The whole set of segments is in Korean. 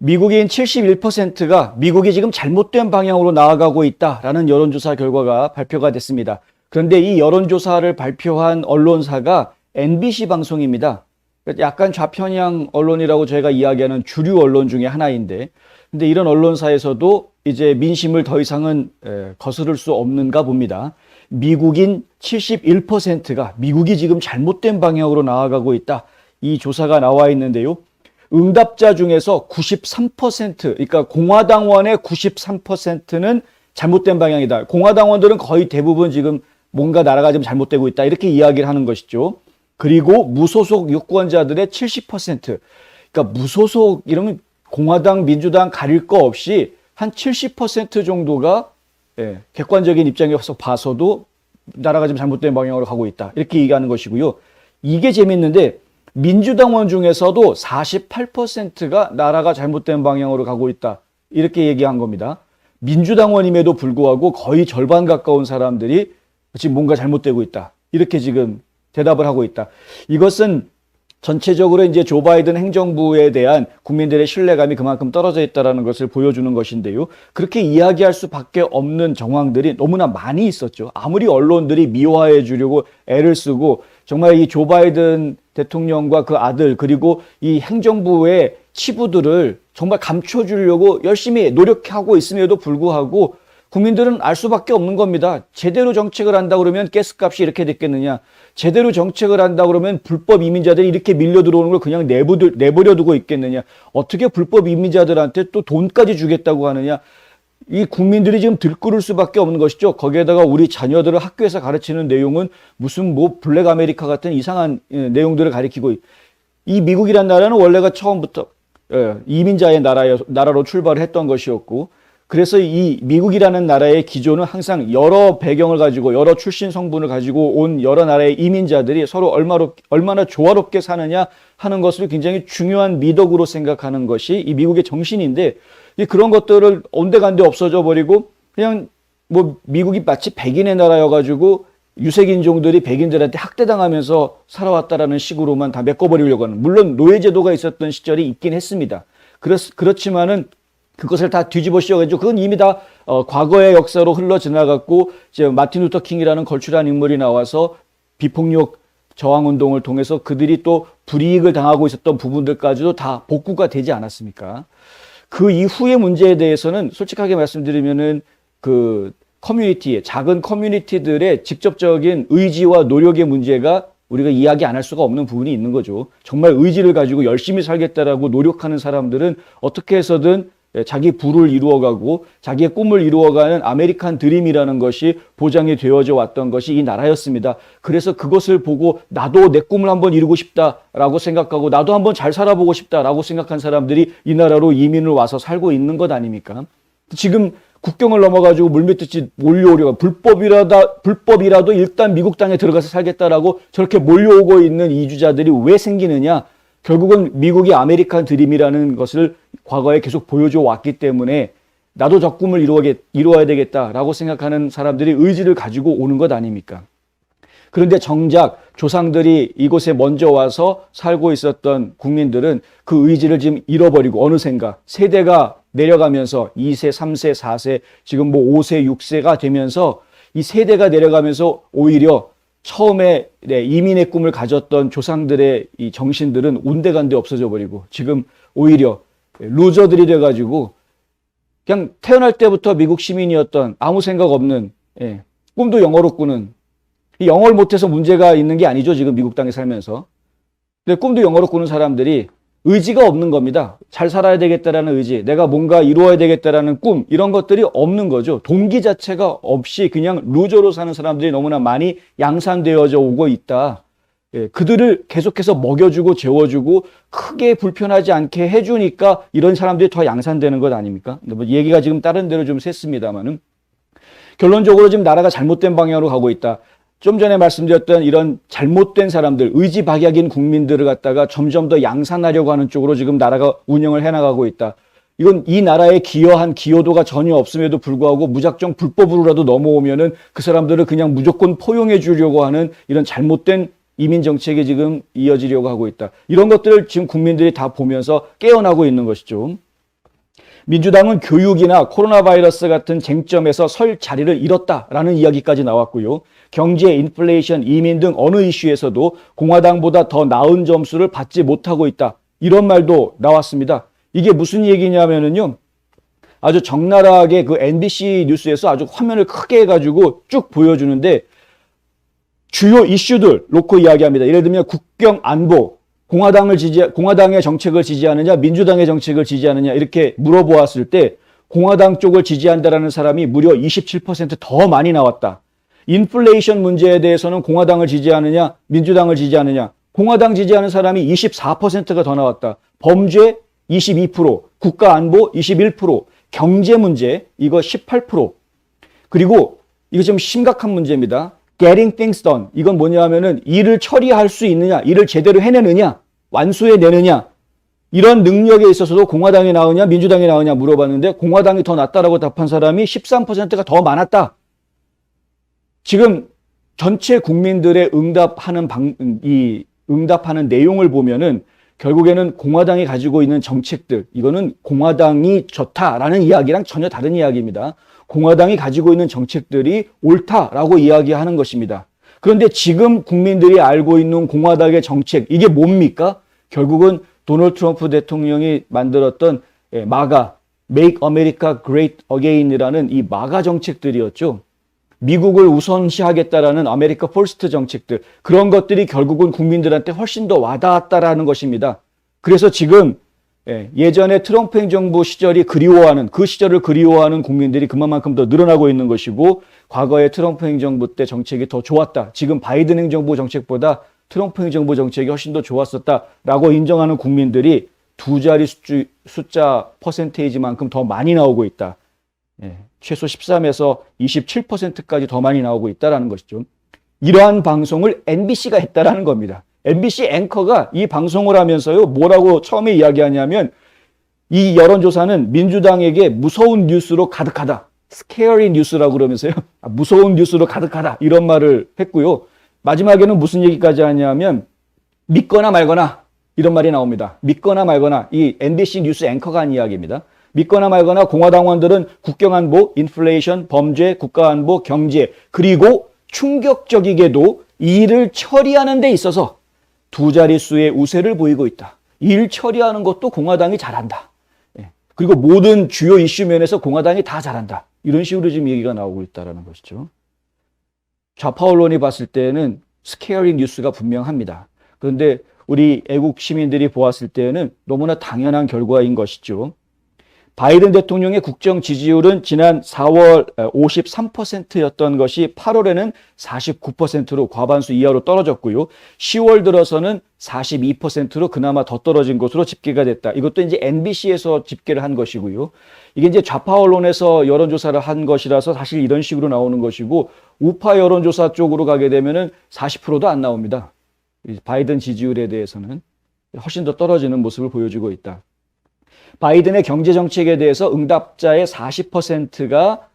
미국인 71%가 미국이 지금 잘못된 방향으로 나아가고 있다라는 여론조사 결과가 발표가 됐습니다. 그런데 이 여론조사를 발표한 언론사가 MBC 방송입니다. 약간 좌편향 언론이라고 저희가 이야기하는 주류 언론 중에 하나인데, 근데 이런 언론사에서도 이제 민심을 더 이상은 거스를 수 없는가 봅니다. 미국인 71%가 미국이 지금 잘못된 방향으로 나아가고 있다. 이 조사가 나와 있는데요. 응답자 중에서 93%, 그러니까 공화당원의 93%는 잘못된 방향이다. 공화당원들은 거의 대부분 지금 뭔가 나라가 좀 잘못되고 있다. 이렇게 이야기를 하는 것이죠. 그리고 무소속 유권자들의 70%, 그러니까 무소속 이러면 공화당, 민주당 가릴 거 없이 한 70% 정도가 객관적인 입장에서 봐서도 나라가 좀 잘못된 방향으로 가고 있다. 이렇게 얘기하는 것이고요. 이게 재밌는데 민주당원 중에서도 48%가 나라가 잘못된 방향으로 가고 있다. 이렇게 얘기한 겁니다. 민주당원임에도 불구하고 거의 절반 가까운 사람들이 지금 뭔가 잘못되고 있다. 이렇게 지금 대답을 하고 있다. 이것은 전체적으로 이제 조 바이든 행정부에 대한 국민들의 신뢰감이 그만큼 떨어져 있다는 것을 보여주는 것인데요. 그렇게 이야기할 수밖에 없는 정황들이 너무나 많이 있었죠. 아무리 언론들이 미화해 주려고 애를 쓰고 정말 이 조 바이든 대통령과 그 아들 그리고 이 행정부의 치부들을 정말 감춰주려고 열심히 노력하고 있음에도 불구하고 국민들은 알 수밖에 없는 겁니다. 제대로 정책을 한다 그러면 가스값이 이렇게 됐겠느냐. 제대로 정책을 한다 그러면 불법 이민자들이 이렇게 밀려 들어오는 걸 그냥 내버려 두고 있겠느냐. 어떻게 불법 이민자들한테 또 돈까지 주겠다고 하느냐. 이 국민들이 지금 들끓을 수밖에 없는 것이죠. 거기에다가 우리 자녀들을 학교에서 가르치는 내용은 무슨 뭐 블랙 아메리카 같은 이상한 내용들을 가리키고, 이 미국이란 나라는 원래가 처음부터 이민자의 나라로 출발을 했던 것이었고, 그래서 이 미국이라는 나라의 기조는 항상 여러 배경을 가지고 여러 출신 성분을 가지고 온 여러 나라의 이민자들이 서로 얼마나 조화롭게 사느냐 하는 것을 굉장히 중요한 미덕으로 생각하는 것이 이 미국의 정신인데, 그런 것들을 온데간데 없어져 버리고 그냥 뭐 미국이 마치 백인의 나라여가지고 유색인종들이 백인들한테 학대당하면서 살아왔다라는 식으로만 다 메꿔버리려고 하는, 물론 노예제도가 있었던 시절이 있긴 했습니다. 그렇지만은 그것을 다 뒤집어 씌워가지고 그건 이미 다 과거의 역사로 흘러 지나갔고, 이제 마틴 루터 킹이라는 걸출한 인물이 나와서 비폭력 저항운동을 통해서 그들이 또 불이익을 당하고 있었던 부분들까지도 다 복구가 되지 않았습니까? 그 이후의 문제에 대해서는 솔직하게 말씀드리면은 그 작은 커뮤니티들의 직접적인 의지와 노력의 문제가 우리가 이야기 안 할 수가 없는 부분이 있는 거죠. 정말 의지를 가지고 열심히 살겠다라고 노력하는 사람들은 어떻게 해서든 자기 부를 이루어가고 자기의 꿈을 이루어가는 아메리칸 드림이라는 것이 보장이 되어져 왔던 것이 이 나라였습니다. 그래서 그것을 보고 나도 내 꿈을 한번 이루고 싶다라고 생각하고 나도 한번 잘 살아보고 싶다라고 생각한 사람들이 이 나라로 이민을 와서 살고 있는 것 아닙니까? 지금 국경을 넘어가지고 물밀듯이 몰려오려고 불법이라도 일단 미국 땅에 들어가서 살겠다라고 저렇게 몰려오고 있는 이주자들이 왜 생기느냐? 결국은 미국이 아메리칸 드림이라는 것을 과거에 계속 보여줘 왔기 때문에 나도 저 꿈을 이루어야 되겠다라고 생각하는 사람들이 의지를 가지고 오는 것 아닙니까? 그런데 정작 조상들이 이곳에 먼저 와서 살고 있었던 국민들은 그 의지를 지금 잃어버리고 어느샌가 세대가 내려가면서 2세, 3세, 4세, 지금 뭐 5세, 6세가 되면서 이 세대가 내려가면서 오히려 처음에 이민의 꿈을 가졌던 조상들의 이 정신들은 온데간데 없어져 버리고 지금 오히려 루저들이 돼가지고 그냥 태어날 때부터 미국 시민이었던 아무 생각 없는, 꿈도 영어로 꾸는, 이 영어를 못해서 문제가 있는 게 아니죠. 지금 미국 땅에 살면서. 근데 꿈도 영어로 꾸는 사람들이 의지가 없는 겁니다. 잘 살아야 되겠다라는 의지, 내가 뭔가 이루어야 되겠다라는 꿈, 이런 것들이 없는 거죠. 동기 자체가 없이 그냥 루저로 사는 사람들이 너무나 많이 양산되어져 오고 있다. 그들을 계속해서 먹여주고 재워주고 크게 불편하지 않게 해주니까 이런 사람들이 더 양산되는 것 아닙니까? 뭐 얘기가 지금 다른 데로 좀 샜습니다만은 결론적으로 지금 나라가 잘못된 방향으로 가고 있다. 좀 전에 말씀드렸던 이런 잘못된 사람들, 의지박약인 국민들을 갖다가 점점 더 양산하려고 하는 쪽으로 지금 나라가 운영을 해나가고 있다. 이건 이 나라에 기여한 기여도가 전혀 없음에도 불구하고 무작정 불법으로라도 넘어오면은 그 사람들을 그냥 무조건 포용해 주려고 하는 이런 잘못된 이민 정책이 지금 이어지려고 하고 있다. 이런 것들을 지금 국민들이 다 보면서 깨어나고 있는 것이죠. 민주당은 교육이나 코로나 바이러스 같은 쟁점에서 설 자리를 잃었다라는 이야기까지 나왔고요. 경제, 인플레이션, 이민 등 어느 이슈에서도 공화당보다 더 나은 점수를 받지 못하고 있다. 이런 말도 나왔습니다. 이게 무슨 얘기냐면요. 아주 적나라하게 그 MBC 뉴스에서 아주 화면을 크게 해가지고 쭉 보여주는데 주요 이슈들 놓고 이야기합니다. 예를 들면 국경 안보, 공화당의 정책을 지지하느냐, 민주당의 정책을 지지하느냐 이렇게 물어보았을 때 공화당 쪽을 지지한다라는 사람이 무려 27%더 많이 나왔다. 인플레이션 문제에 대해서는 공화당을 지지하느냐, 민주당을 지지하느냐, 공화당 지지하는 사람이 24%가 더 나왔다. 범죄 22%, 국가안보 21%, 경제 문제 이거 18%. 그리고 이거 좀 심각한 문제입니다. Getting things done. 이건 뭐냐 하면은 일을 처리할 수 있느냐, 일을 제대로 해내느냐, 완수해내느냐 이런 능력에 있어서도 공화당이 나오냐, 민주당이 나오냐 물어봤는데 공화당이 더 낫다라고 답한 사람이 13%가 더 많았다. 지금 전체 국민들의 응답하는 내용을 보면은 결국에는 공화당이 가지고 있는 정책들, 이거는 공화당이 좋다라는 이야기랑 전혀 다른 이야기입니다. 공화당이 가지고 있는 정책들이 옳다라고 이야기하는 것입니다. 그런데 지금 국민들이 알고 있는 공화당의 정책, 이게 뭡니까? 결국은 도널드 트럼프 대통령이 만들었던 마가, Make America Great Again이라는 이 마가 정책들이었죠. 미국을 우선시하겠다라는 아메리카 퍼스트 정책들, 그런 것들이 결국은 국민들한테 훨씬 더 와닿았다라는 것입니다. 그래서 지금 예전에 트럼프 행정부 시절이 그리워하는, 그 시절을 그리워하는 국민들이 그만큼 더 늘어나고 있는 것이고, 과거에 트럼프 행정부 때 정책이 더 좋았다. 지금 바이든 행정부 정책보다 트럼프 행정부 정책이 훨씬 더 좋았었다라고 인정하는 국민들이 두 자리 숫자 퍼센테이지만큼 더 많이 나오고 있다. 최소 13에서 27%까지 더 많이 나오고 있다는 것이죠. 이러한 방송을 MBC가 했다라는 겁니다. MBC 앵커가 이 방송을 하면서요, 뭐라고 처음에 이야기하냐면 이 여론조사는 민주당에게 무서운 뉴스로 가득하다. scary 뉴스라고 그러면서요. 무서운 뉴스로 가득하다. 이런 말을 했고요. 마지막에는 무슨 얘기까지 하냐면 믿거나 말거나 이런 말이 나옵니다. 믿거나 말거나 이 MBC 뉴스 앵커가 한 이야기입니다. 믿거나 말거나 공화당원들은 국경안보, 인플레이션, 범죄, 국가안보, 경제 그리고 충격적이게도 이 일을 처리하는 데 있어서 두 자릿수의 우세를 보이고 있다. 일 처리하는 것도 공화당이 잘한다. 그리고 모든 주요 이슈 면에서 공화당이 다 잘한다. 이런 식으로 지금 얘기가 나오고 있다는 것이죠. 좌파 언론이 봤을 때는 스케어링 뉴스가 분명합니다. 그런데 우리 애국 시민들이 보았을 때는 너무나 당연한 결과인 것이죠. 바이든 대통령의 국정 지지율은 지난 4월 53%였던 것이 8월에는 49%로 과반수 이하로 떨어졌고요. 10월 들어서는 42%로 그나마 더 떨어진 것으로 집계가 됐다. 이것도 이제 NBC에서 집계를 한 것이고요. 이게 이제 좌파 언론에서 여론조사를 한 것이라서 사실 이런 식으로 나오는 것이고, 우파 여론조사 쪽으로 가게 되면은 40%도 안 나옵니다. 바이든 지지율에 대해서는 훨씬 더 떨어지는 모습을 보여주고 있다. 바이든의 경제정책에 대해서 응답자의 40%가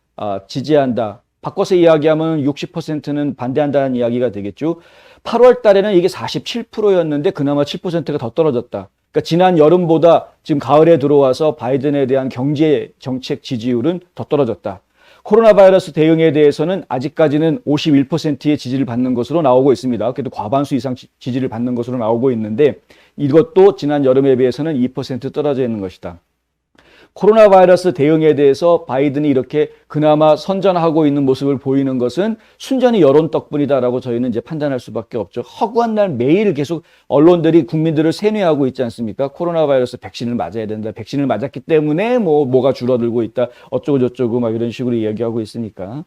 지지한다. 바꿔서 이야기하면 60%는 반대한다는 이야기가 되겠죠. 8월 달에는 이게 47%였는데 그나마 7%가 더 떨어졌다. 그러니까 지난 여름보다 지금 가을에 들어와서 바이든에 대한 경제정책 지지율은 더 떨어졌다. 코로나 바이러스 대응에 대해서는 아직까지는 51%의 지지를 받는 것으로 나오고 있습니다. 그래도 과반수 이상 지지를 받는 것으로 나오고 있는데 이것도 지난 여름에 비해서는 2% 떨어져 있는 것이다. 코로나 바이러스 대응에 대해서 바이든이 이렇게 그나마 선전하고 있는 모습을 보이는 것은 순전히 여론 덕분이다라고 저희는 이제 판단할 수밖에 없죠. 허구한 날 매일 계속 언론들이 국민들을 세뇌하고 있지 않습니까? 코로나 바이러스 백신을 맞아야 된다. 백신을 맞았기 때문에 뭐가 줄어들고 있다. 어쩌고 저쩌고 막 이런 식으로 이야기하고 있으니까.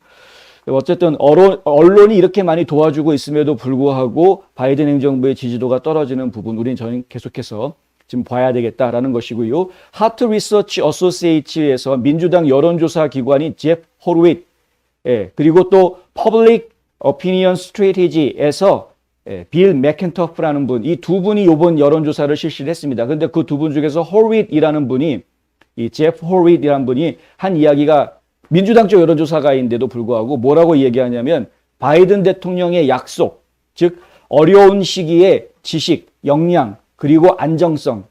어쨌든 언론이 이렇게 많이 도와주고 있음에도 불구하고 바이든 행정부의 지지도가 떨어지는 부분, 저는 계속해서 지금 봐야 되겠다라는 것이고요. 하트 리서치 어소시에이츠에서 민주당 여론조사 기관인 제프 호르윗, 그리고 또 퍼블릭 오피니언 스트래티지에서 빌 맥켄터프라는 분, 이 두 분이 이번 여론조사를 실시를 했습니다. 그런데 그 두 분 중에서 호르윗이라는 분이, 이 제프 호르윗이라는 분이 한 이야기가 민주당 쪽 여론조사가인데도 불구하고 뭐라고 얘기하냐면 바이든 대통령의 약속, 즉 어려운 시기에 지식, 역량, 그리고 안정성,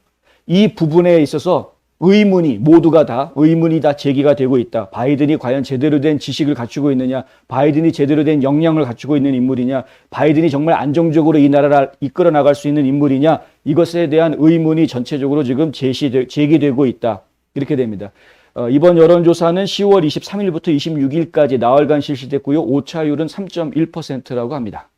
이 부분에 있어서 모두가 다 의문이 다 제기가 되고 있다. 바이든이 과연 제대로 된 지식을 갖추고 있느냐, 바이든이 제대로 된 역량을 갖추고 있는 인물이냐, 바이든이 정말 안정적으로 이 나라를 이끌어 나갈 수 있는 인물이냐, 이것에 대한 의문이 전체적으로 지금 제기되고 있다. 이렇게 됩니다. 이번 여론조사는 10월 23일부터 26일까지 나흘간 실시됐고요. 오차율은 3.1%라고 합니다.